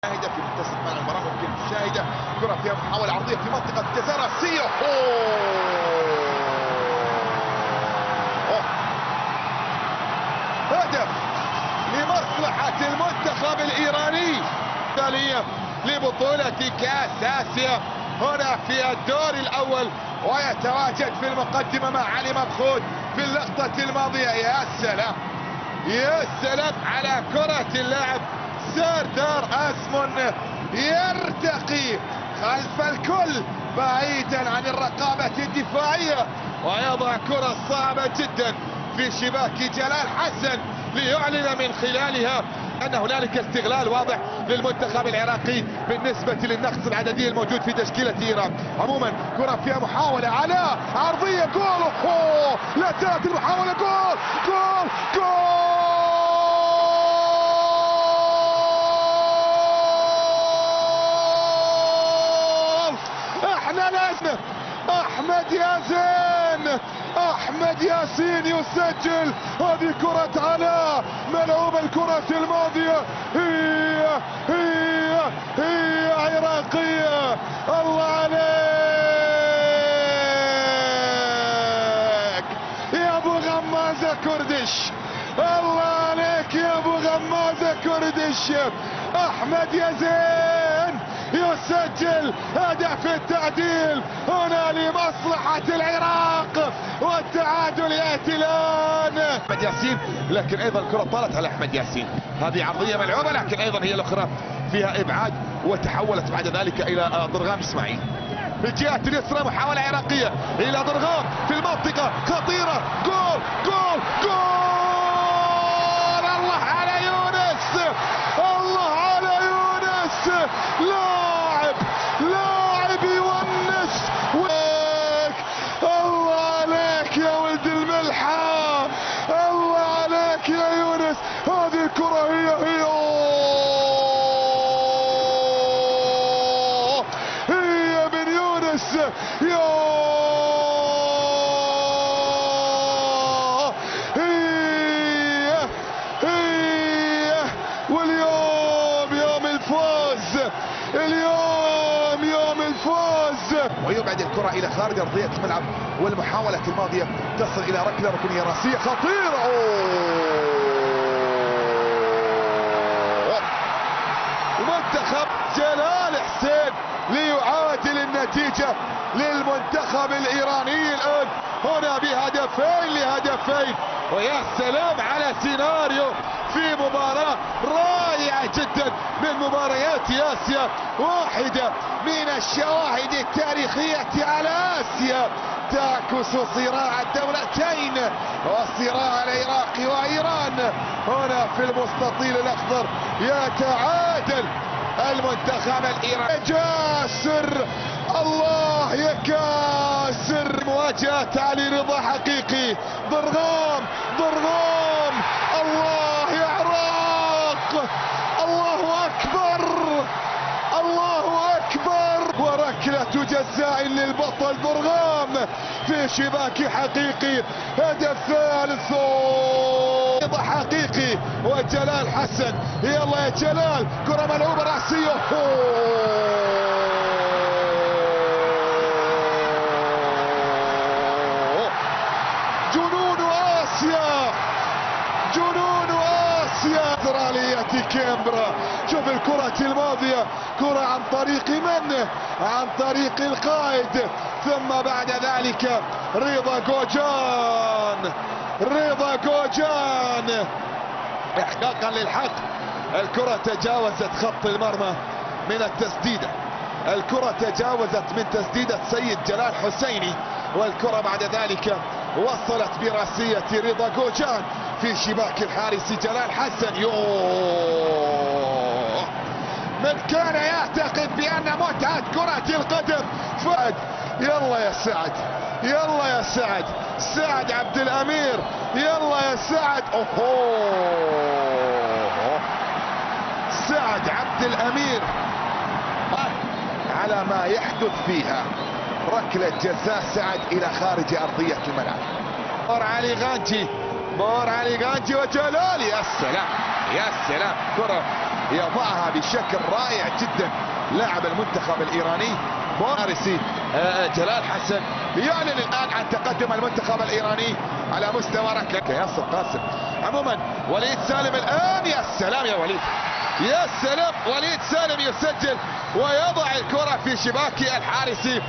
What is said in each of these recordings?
مشاهدة في متصل مع المباراة ممكن مشاهدة كرة فيها محاولة عرضية في منطقة الجزاء رأسية. هدف لمصلحة المنتخب الإيراني تالية لبطولة كأس آسيا هنا في الدور الأول، ويتواجد في المقدمة مع علي مبخوت في اللقطة الماضية. يا سلام يا سلام على كرة اللاعب سردار أسمون، يرتقي خلف الكل بعيدا عن الرقابة الدفاعية ويضع كرة صعبة جدا في شباك جلال حسن ليعلن من خلالها أن هنالك استغلال واضح للمنتخب العراقي بالنسبة للنقص العددي الموجود في تشكيلة إيران. عموما كرة فيها محاولة على عرضية جول. لا تأتي المحاولة، جول جول جول. احنا لازم احمد ياسين يسجل هذه كرة على ملعوب الكرة الماضية. هي عراقية. الله عليك يا ابو غمازة كردش، الله عليك يا ابو غمازة كردش. احمد ياسين يسجل هدف التعديل هنا لمصلحة العراق، والتعادل يأتي الآن. أحمد ياسين، لكن أيضا الكرة طالت على أحمد ياسين، هذه عرضية ملعوبة لكن أيضا هي الأخرى فيها إبعاد وتحولت بعد ذلك إلى ضرغام إسماعيل. في الجهة اليسرى محاولة عراقية إلى ضرغام في المنطقة خطيرة، جول جول جول. الله على يونس، الله على يونس، لاعب يونس. الله عليك يا ولد الملحة، الله عليك يا يونس. هذه الكرة هي من يونس. هي واليوم يوم الفوز، اليوم يوم الفوز. ويبعد الكرة إلى خارج أرضية الملعب، والمحاولة الماضية تصل إلى ركلة ركنية راسية خطيرة. منتخب جلال حسين ليعادل النتيجة للمنتخب الإيراني الآن هنا بهدفين. ويا سلام على سيناريو في مباراة رائعة جدا من مباريات آسيا، واحدة من الشواهد التاريخية على آسيا تعكس صراع الدولتين وصراع العراق وإيران. هنا في المستطيل الأخضر يتعادل المنتخب الإيراني. جاسر، الله يا كاسر. مواجهة علي رضا حقيقي. ضرغام، الله يا عراق، الله أكبر، الله أكبر. وركلة جزاء للبطل ضرغام في شباك حقيقي. هدف ثالث حقيقي وجلال حسن. يلا يا جلال، كرة ملعوبة رأسية. جنون آسيا، جنون آسيا. استرالية كامبرا. شوف الكرة الماضية، كرة عن طريق من؟ عن طريق القائد، ثم بعد ذلك رضا جوجان إحقاقا للحق. الكرة تجاوزت خط المرمى من التسديدة، الكرة تجاوزت من تسديدة سيد جلال حسيني، والكرة بعد ذلك وصلت براسية رضا جوجان في شباك الحارس جلال حسن. من كان يعتقد بأن متعة كرة القدم فهد. يلا يا سعد، يلا يا سعد، سعد عبد الأمير، يلا يا سعد. سعد عبد الأمير على ما يحدث فيها. ركلة جزاء سعد إلى خارج أرضية الملعب. بور علي غانجي وجلال. يا سلام يا سلام، كرة يضعها بشكل رائع جدا لاعب المنتخب الايراني فارسي جلال حسن. يعلن الان عن تقدم المنتخب الايراني على مستوى ركله ياسر قاسم. عموما وليد سالم الان، يا سلام يا وليد، يا سلام، وليد سالم يسجل ويضع الكرة في شباك الحارسي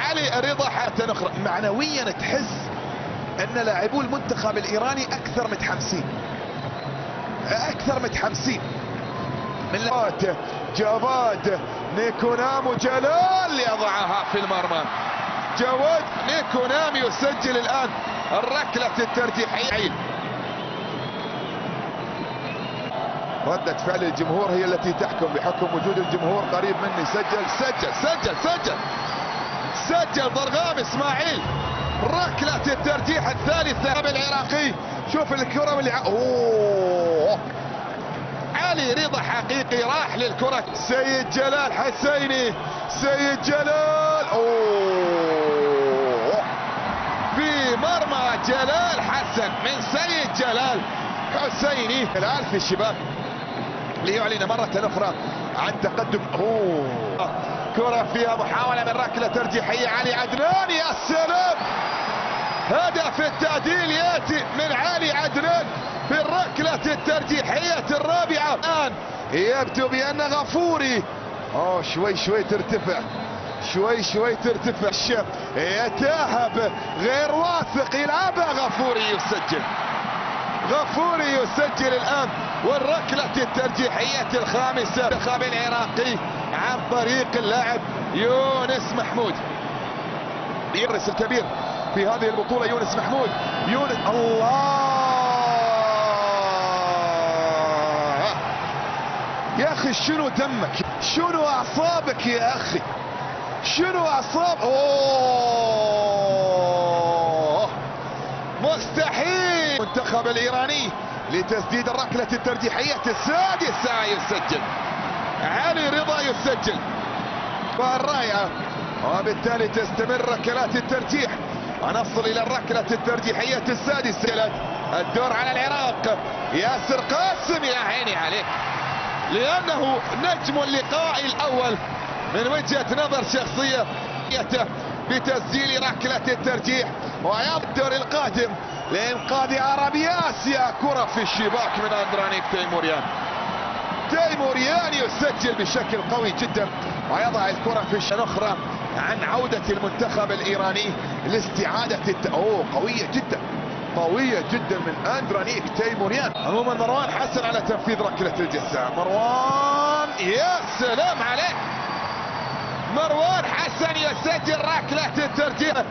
علي رضا. حتى نخرج معنويا تحس ان لاعبو المنتخب الايراني اكثر متحمسين من جواد نيكونام جلال يضعها في المرمى. جواد نيكونام يسجل الان الركلة الترجيحية. ردة فعل الجمهور هي التي تحكم، بحكم وجود الجمهور قريب مني. سجل ضرغام اسماعيل ركلة الترجيح الثالثة بالعراقي. شوف الكرة واللي علي رضا حقيقي راح للكرة. سيد جلال حسيني، سيد جلال في مرمى جلال حسن من سيد جلال حسيني الان في الشباك ليعلن مرة أخرى عن تقدم. كرة فيها محاولة من ركلة ترجيحية علي عدنان. يا سلام، هدف التعديل ياتي من علي عدنان في الركلة الترجيحية الرابعة. الآن يبدو بأن غفوري شوي ترتفع، شوي ترتفع. يتاهب غير واثق، يلعبها غفوري يسجل الآن والركلة الترجيحية الخامسة للمنتخب العراقي عن طريق اللاعب يونس محمود. الحارس الكبير في هذه البطولة يونس محمود. الله يا اخي، شنو دمك، شنو اعصابك يا اخي، شنو اعصاب. مستحيل. المنتخب الايراني لتسديد الركلة الترجيحية السادسة يسجل علي رضا، يسجل بالرائعة، وبالتالي تستمر ركلات الترجيح ونصل الى الركلة الترجيحية السادسة. الدور على العراق. ياسر قاسم، يا عيني عليك، لانه نجم اللقاء الاول من وجهة نظر شخصية بتسجيل ركلة الترجيح، ويبدو الدور القادم لإنقاذ عرب آسيا. كرة في الشباك من أندرانيك تيموريان يسجل بشكل قوي جدا ويضع الكرة في أخرى عن عودة المنتخب الإيراني لاستعادة قوية جدا من أندرانيك تيموريان. عموما مروان حسن على تنفيذ ركلة الجزاء. مروان، يا سلام عليك، مروان حسن يسجل ركلة الترجيح.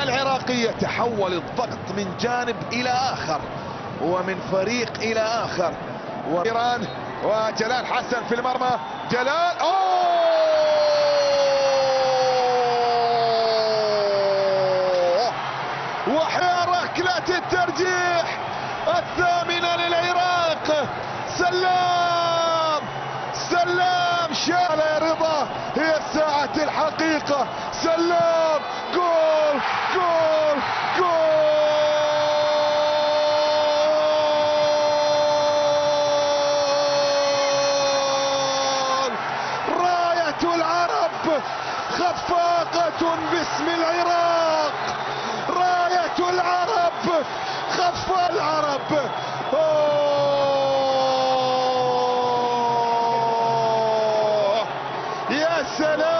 العراقي يتحول الضغط من جانب إلى آخر ومن فريق إلى آخر، وإيران وجلال حسن في المرمى. جلال وحيا ركلة الترجيح الثامنة للعراق. سلام شعلة رضا، هي ساعة الحقيقة. سلام، جول راية العرب خفاقة باسم العراق. راية العرب خفاق العرب. يا سلام.